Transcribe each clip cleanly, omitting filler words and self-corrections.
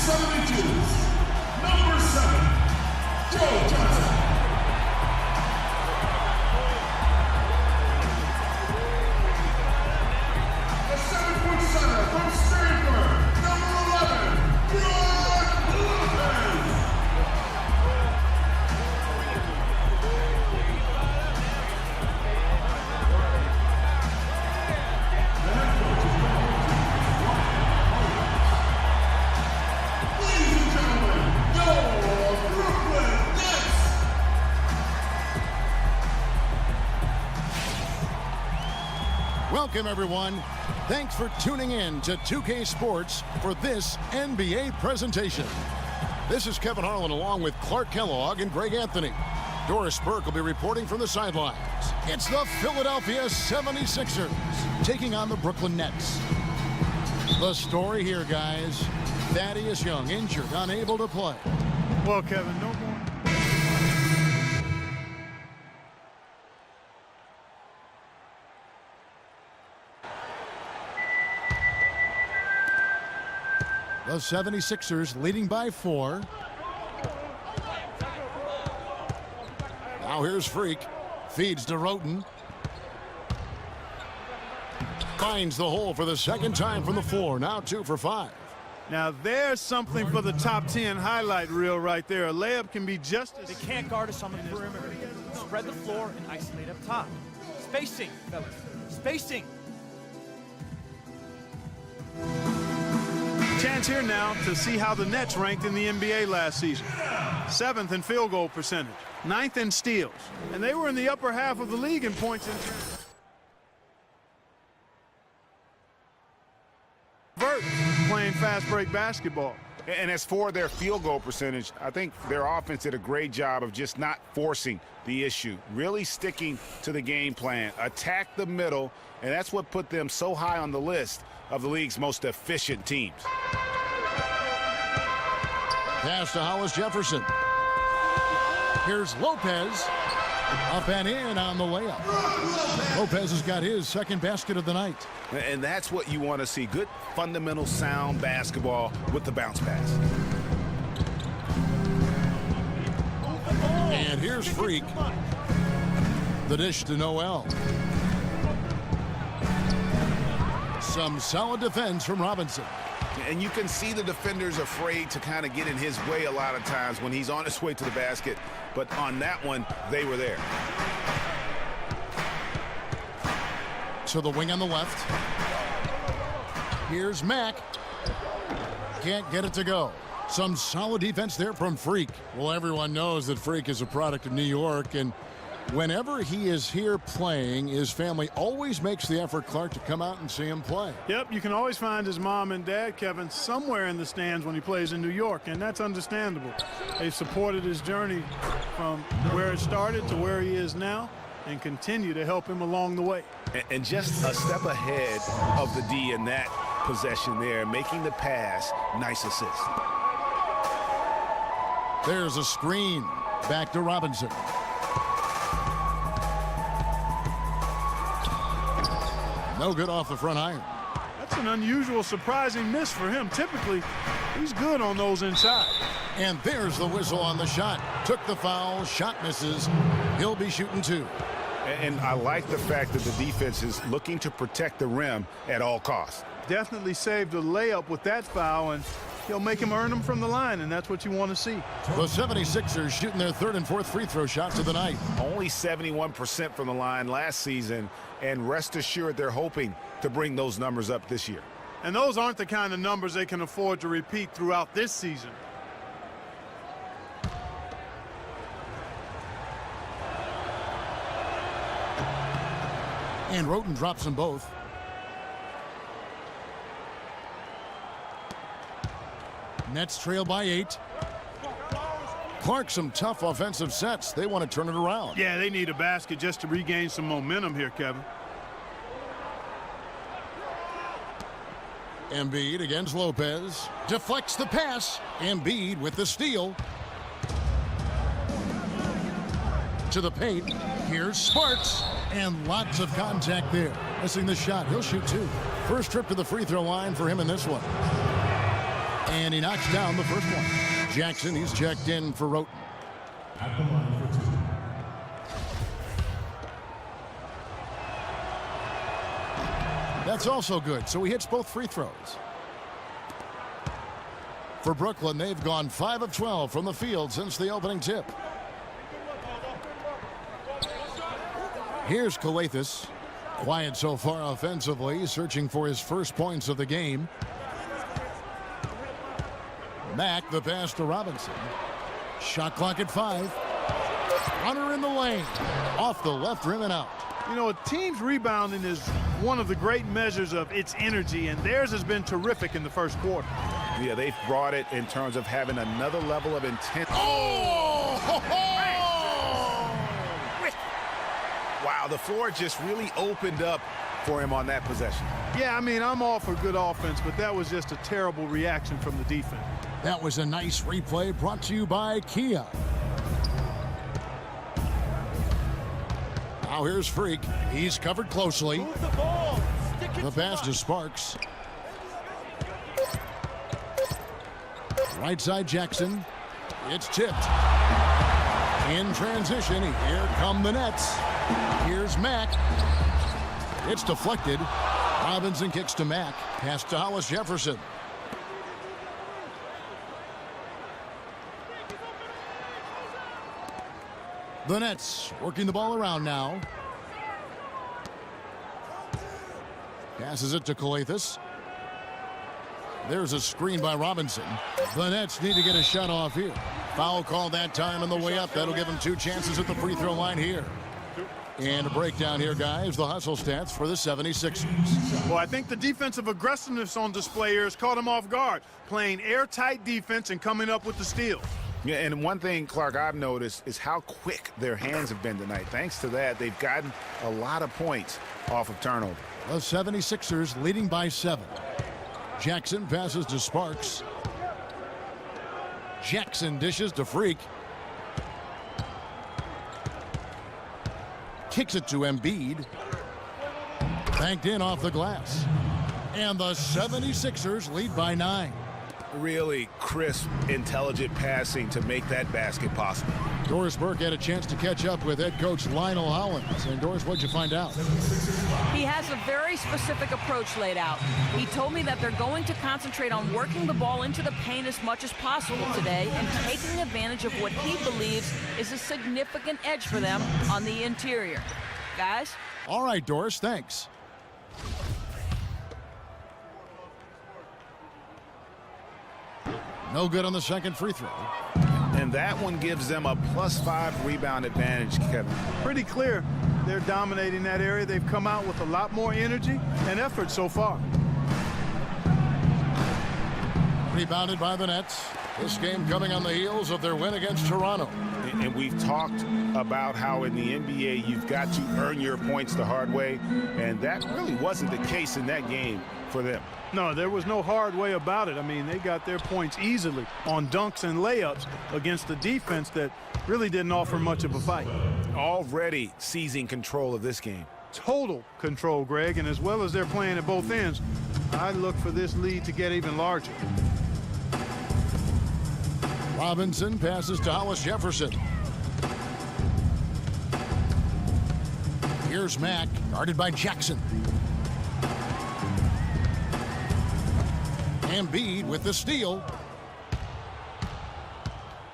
7 inches, number 7, Joe Johnson. The 7-foot center from Stanford, number 11, Brock Lopez. Welcome, everyone. Thanks for tuning in to 2K Sports for this NBA presentation. This is Kevin Harlan along with Clark Kellogg and Greg Anthony. Doris Burke will be reporting from the sidelines. It's the Philadelphia 76ers taking on the Brooklyn Nets. The story here, guys, Thaddeus Young injured, unable to play. Well, Kevin, no more. The 76ers leading by 4. Now here's Freak. Feeds to Roten. Finds the hole for the second time from the floor. Now 2 for 5. Now there's something for the top 10 highlight reel right there. A layup can be just as... They can't guard us on the perimeter. Spread the floor and isolate up top. Spacing, fellas. Spacing. Chance here now to see how the Nets ranked in the NBA last season. 7th in field goal percentage, 9th in steals, and they were in the upper half of the league in points in Vert playing fast break basketball. And as for their field goal percentage, I think their offense did a great job of just not forcing the issue, really sticking to the game plan, attack the middle, and that's what put them so high on the list of the league's most efficient teams. Pass to Hollis Jefferson. Here's Lopez. Up and in on the layup. Lopez has got his second basket of the night. And that's what you want to see. Good, fundamental, sound basketball with the bounce pass. And here's Freak. The dish to Noel. Some solid defense from Robinson. And you can see the defenders afraid to kind of get in his way a lot of times when he's on his way to the basket. But on that one, they were there. To the wing on the left. Here's Mack. Can't get it to go. Some solid defense there from Freak. Well, everyone knows that Freak is a product of New York, and whenever he is here playing, his family always makes the effort, Clark, to come out and see him play. Yep, you can always find his mom and dad, Kevin, somewhere in the stands when he plays in New York, and that's understandable. They've supported his journey from where it started to where he is now and continue to help him along the way. And just a step ahead of the D in that possession there, making the pass. Nice assist. There's a screen. Back to Robinson. No good off the front iron. That's an unusual, surprising miss for him. Typically, he's good on those inside. And there's the whistle on the shot. Took the foul, shot misses. He'll be shooting 2. And I like the fact that the defense is looking to protect the rim at all costs. Definitely saved a layup with that foul, and he'll make him earn them from the line, and that's what you want to see. The 76ers shooting their 3rd and 4th free throw shots of the night. Only 71% from the line last season, and rest assured they're hoping to bring those numbers up this year. And those aren't the kind of numbers they can afford to repeat throughout this season. And Roten drops them both. Nets trail by 8. Clark, some tough offensive sets. They want to turn it around. Yeah, they need a basket just to regain some momentum here, Kevin. Embiid against Lopez. Deflects the pass. Embiid with the steal. To the paint. Here's Sparks. And lots of contact there. Missing the shot. He'll shoot 2. First trip to the free throw line for him in this one. And he knocks down the first one. Jackson, he's checked in for Roten. At the line for 2. That's also good, so he hits both free throws. For Brooklyn, they've gone 5 of 12 from the field since the opening tip. Here's Calathes. Quiet so far offensively, searching for his first points of the game. Mack, the pass to Robinson. Shot clock at 5. Runner in the lane. Off the left rim and out. You know, a team's rebounding is one of the great measures of its energy, and theirs has been terrific in the first quarter. Yeah, they've brought it in terms of having another level of intent. Oh! Ho, ho! Wow, the floor just really opened up for him on that possession. Yeah, I mean, I'm all for good offense, but that was just a terrible reaction from the defense. That was a nice replay brought to you by Kia. Now here's Freak. He's covered closely. Move the ball. Stick it The to pass to us. Sparks. Right side Jackson. It's tipped. In transition, here come the Nets. Here's Mack. It's deflected. Robinson kicks to Mack. Pass to Hollis Jefferson. The Nets working the ball around now. Passes it to Calathes. There's a screen by Robinson. The Nets need to get a shot off here. Foul call that time on the way up. That'll give them 2 chances at the free throw line here. And a breakdown here, guys. The hustle stats for the 76ers. Well, I think the defensive aggressiveness on display here has caught them off guard, playing airtight defense and coming up with the steal. Yeah, and one thing, Clark, I've noticed is how quick their hands have been tonight. Thanks to that, they've gotten a lot of points off of turnover. The 76ers leading by 7. Jackson passes to Sparks. Jackson dishes to Freak. Kicks it to Embiid. Banked in off the glass. And the 76ers lead by 9. Really crisp, intelligent passing to make that basket possible. Doris Burke had a chance to catch up with head coach Lionel Hollins. And Doris, what'd you find out? He has a very specific approach laid out. He told me that they're going to concentrate on working the ball into the paint as much as possible today and taking advantage of what he believes is a significant edge for them on the interior. Guys? All right, Doris, thanks. No good on the second free throw. And that one gives them a +5 rebound advantage, Kevin. Pretty clear they're dominating that area. They've come out with a lot more energy and effort so far. Rebounded by the Nets. This game coming on the heels of their win against Toronto. And we've talked about how in the NBA you've got to earn your points the hard way, and that really wasn't the case in that game for them. No, there was no hard way about it. I mean, they got their points easily on dunks and layups against the defense that really didn't offer much of a fight. Already seizing control of this game. Total control, Greg, and as well as they're playing at both ends, I look for this lead to get even larger. Robinson passes to Hollis Jefferson. Here's Mack, guarded by Jackson. Embiid with the steal.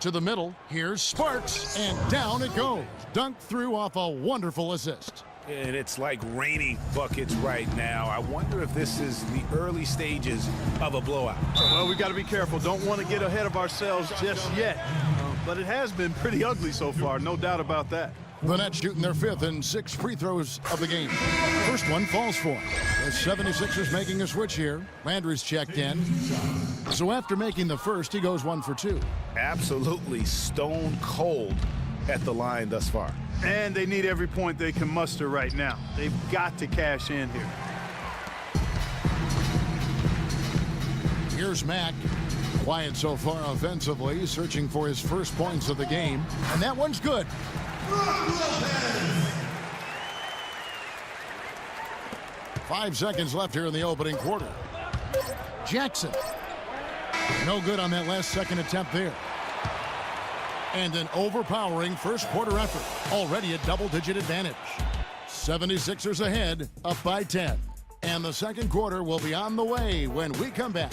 To the middle, here's Sparks, and down it goes. Dunked through off a wonderful assist. And it's like raining buckets right now. I wonder if this is the early stages of a blowout. Well, we got to be careful. Don't want to get ahead of ourselves just yet. But it has been pretty ugly so far, no doubt about that. The Nets shooting their 5th and 6th free throws of the game. First one falls for him. The 76ers making a switch here. Landry's checked in. So after making the first, he goes 1 for 2. Absolutely stone cold at the line thus far. And they need every point they can muster right now. They've got to cash in here. Here's Mack. Quiet so far offensively, searching for his first points of the game. And that one's good. 5 seconds left here in the opening quarter. Jackson. No good on that last second attempt there. And an overpowering first quarter effort. Already a double-digit advantage. 76ers ahead, up by 10. And the second quarter will be on the way when we come back.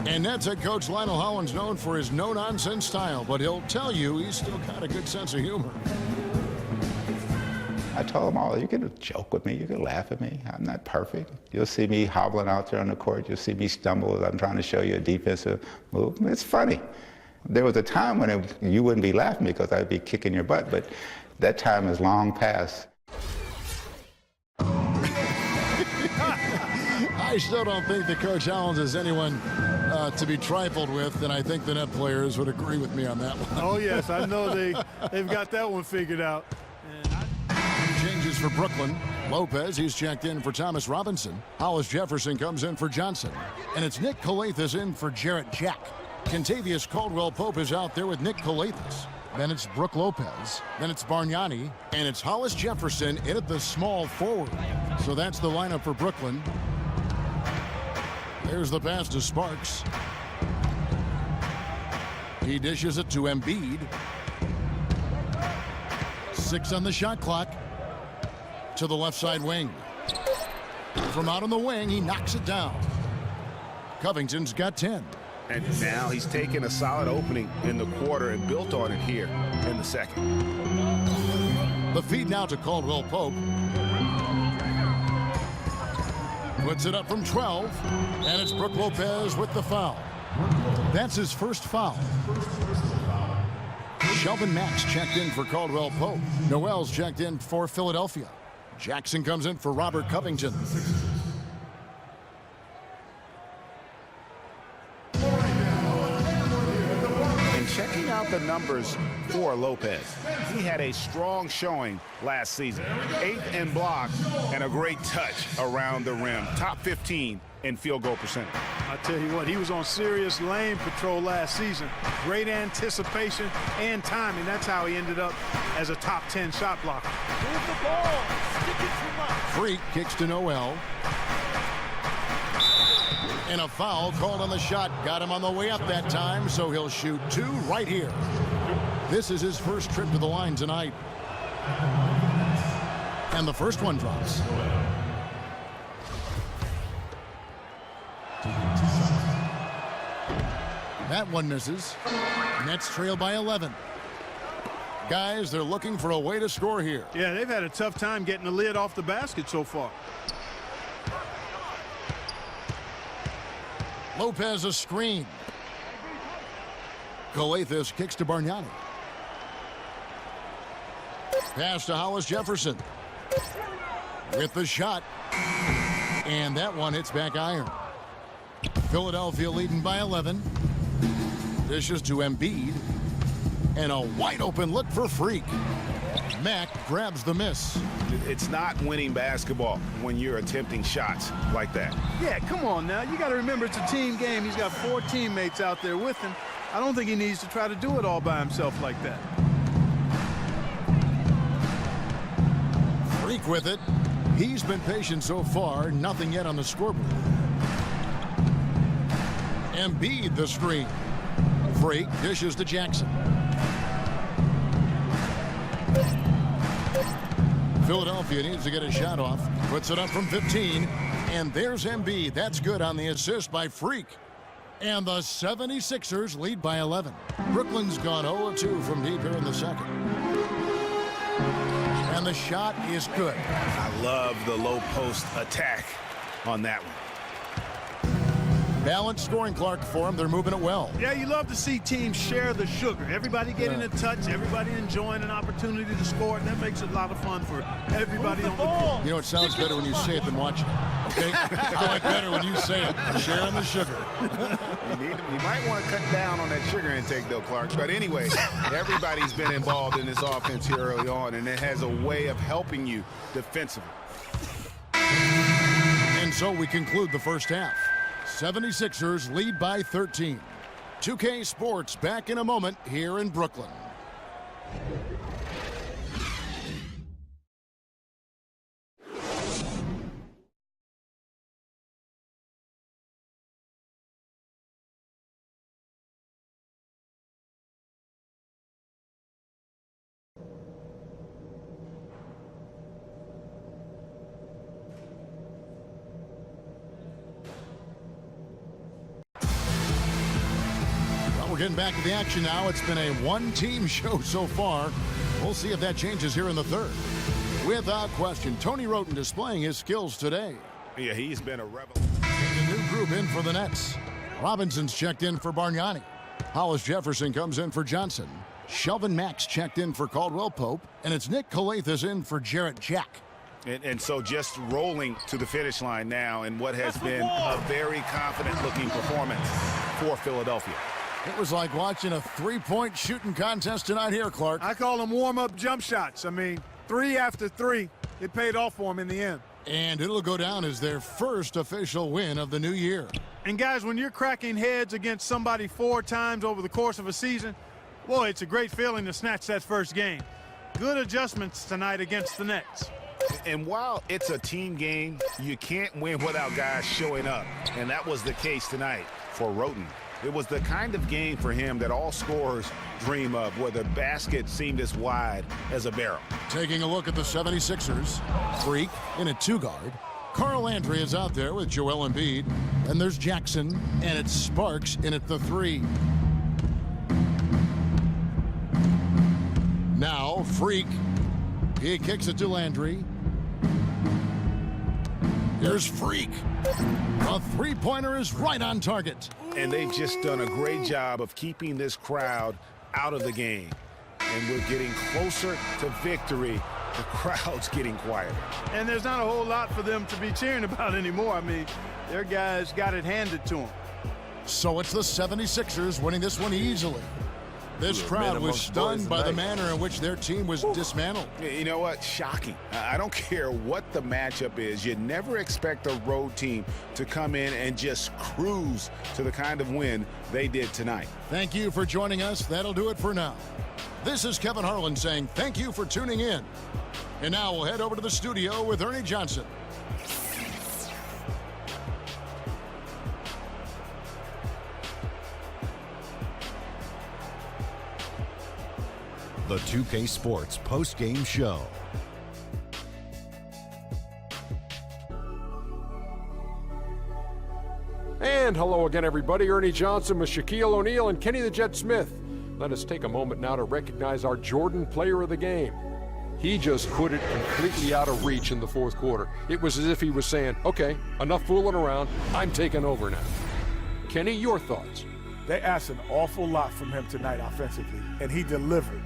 And Nets head coach Lionel Hollins known for his no-nonsense style, but he'll tell you he's still got a good sense of humor. I told them all, you can joke with me, you can laugh at me. I'm not perfect. You'll see me hobbling out there on the court. You'll see me stumble as I'm trying to show you a defensive move. It's funny. There was a time when you wouldn't be laughing because I'd be kicking your butt, but that time is long past. I still don't think that Coach Hollins is anyone to be trifled with, and I think the Net players would agree with me on that one. Oh, yes, I know they've got that one figured out. Changes for Brooklyn. Lopez, he's checked in for Thomas Robinson. Hollis Jefferson comes in for Johnson. And it's Nick Calathes in for Jarrett Jack. Kentavious Caldwell-Pope is out there with Nick Calathes. Then it's Brook Lopez. Then it's Bargnani. And it's Hollis Jefferson in at the small forward. So that's the lineup for Brooklyn. There's the pass to Sparks. He dishes it to Embiid. 6 on the shot clock. To the left side wing. From out on the wing, he knocks it down. Covington's got 10. And now he's taken a solid opening in the quarter and built on it here in the second. The feed now to Caldwell-Pope. Puts it up from 12, and it's Brook Lopez with the foul. That's his first foul. Shelvin Max checked in for Caldwell-Pope. Noel's checked in for Philadelphia. Jackson comes in for Robert Covington. And checking out the numbers for Lopez, he had a strong showing last season. 8th in block and a great touch around the rim. Top 15 in field goal percentage. I tell you what, he was on serious lane patrol last season. Great anticipation and timing. That's how he ended up as a top 10 shot blocker. Move the ball. Stick it too much. Freak kicks to Noel. And a foul called on the shot. Got him on the way up that time, so he'll shoot 2 right here. This is his first trip to the line tonight. And the first one drops. That one misses. Nets trail by 11. Guys, they're looking for a way to score here. Yeah, they've had a tough time getting the lid off the basket so far. Lopez a screen. Calathes kicks to Bargnani. Pass to Hollis Jefferson. With the shot. And that one hits back iron. Philadelphia leading by 11. Dishes to Embiid. And a wide open look for Freak. Mack grabs the miss. It's not winning basketball when you're attempting shots like that. Yeah, come on now. You got to remember it's a team game. He's got 4 teammates out there with him. I don't think he needs to try to do it all by himself like that. Freak with it. He's been patient so far. Nothing yet on the scoreboard. Embiid the screen. Freak dishes to Jackson. Philadelphia needs to get a shot off. Puts it up from 15. And there's Embiid. That's good on the assist by Freak. And the 76ers lead by 11. Brooklyn's gone 0-2 from deep here in the second. And the shot is good. I love the low post attack on that one. Balanced scoring, Clark, for them. They're moving it well. Yeah, you love to see teams share the sugar. Everybody getting a touch, everybody enjoying an opportunity to score, and that makes it a lot of fun for everybody on the court. You know, it sounds better when you say it than watching it. Okay? I like better when you say it. Sharing the sugar. You might want to cut down on that sugar intake, though, Clark. But anyway, everybody's been involved in this offense here early on, and it has a way of helping you defensively. And So we conclude the first half. 76ers lead by 13. 2K Sports back in a moment here in Brooklyn. Getting back to the action now. It's been a one-team show so far. We'll see if that changes here in the third. Without question, Tony Wroten displaying his skills today. Yeah, he's been a rebel. A new group in for the Nets. Robinson's checked in for Bargnani. Hollis Jefferson comes in for Johnson. Shelvin Max checked in for Caldwell Pope. And it's Nick Calathes in for Jarrett Jack. And so just rolling to the finish line now in what has been a very confident-looking performance for Philadelphia. It was like watching a three-point shooting contest tonight here, Clark. I call them warm-up jump shots. I mean, 3 after 3, it paid off for them in the end. And it'll go down as their first official win of the new year. And guys, when you're cracking heads against somebody 4 times over the course of a season, boy, it's a great feeling to snatch that first game. Good adjustments tonight against the Nets. And while it's a team game, you can't win without guys showing up. And that was the case tonight for Wroten. It was the kind of game for him that all scorers dream of, where the basket seemed as wide as a barrel. Taking a look at the 76ers. Freak in a 2-guard. Carl Landry is out there with Joel Embiid. And there's Jackson, and it's Sparks in at the 3. Now, Freak. He kicks it to Landry. Here's Freak. A three-pointer is right on target. And they've just done a great job of keeping this crowd out of the game. And we're getting closer to victory. The crowd's getting quieter. And there's not a whole lot for them to be cheering about anymore. I mean, their guys got it handed to them. So it's the 76ers winning this one easily. This crowd was stunned by the manner in which their team was dismantled. You know what? Shocking. I don't care what the matchup is. You never expect a road team to come in and just cruise to the kind of win they did tonight. Thank you for joining us. That'll do it for now. This is Kevin Harlan saying thank you for tuning in. And now we'll head over to the studio with Ernie Johnson. The 2K Sports post-game show. And hello again, everybody. Ernie Johnson with Shaquille O'Neal and Kenny the Jet Smith. Let us take a moment now to recognize our Jordan player of the game. He just put it completely out of reach in the fourth quarter. It was as if he was saying, okay, enough fooling around. I'm taking over now. Kenny, your thoughts? They asked an awful lot from him tonight offensively, and he delivered.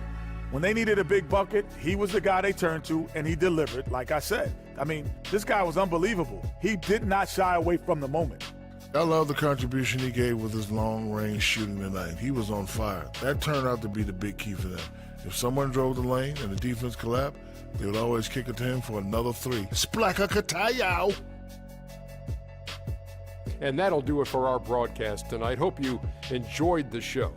When they needed a big bucket, he was the guy they turned to, and he delivered, like I said. I mean, this guy was unbelievable. He did not shy away from the moment. I love the contribution he gave with his long-range shooting tonight. He was on fire. That turned out to be the big key for them. If someone drove the lane and the defense collapsed, they would always kick it to him for another 3. Splaka Katayow! And that'll do it for our broadcast tonight. Hope you enjoyed the show.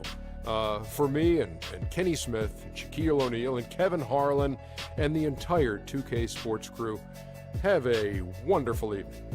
For me and Kenny Smith, and Shaquille O'Neal, and Kevin Harlan, and the entire 2K Sports crew, have a wonderful evening.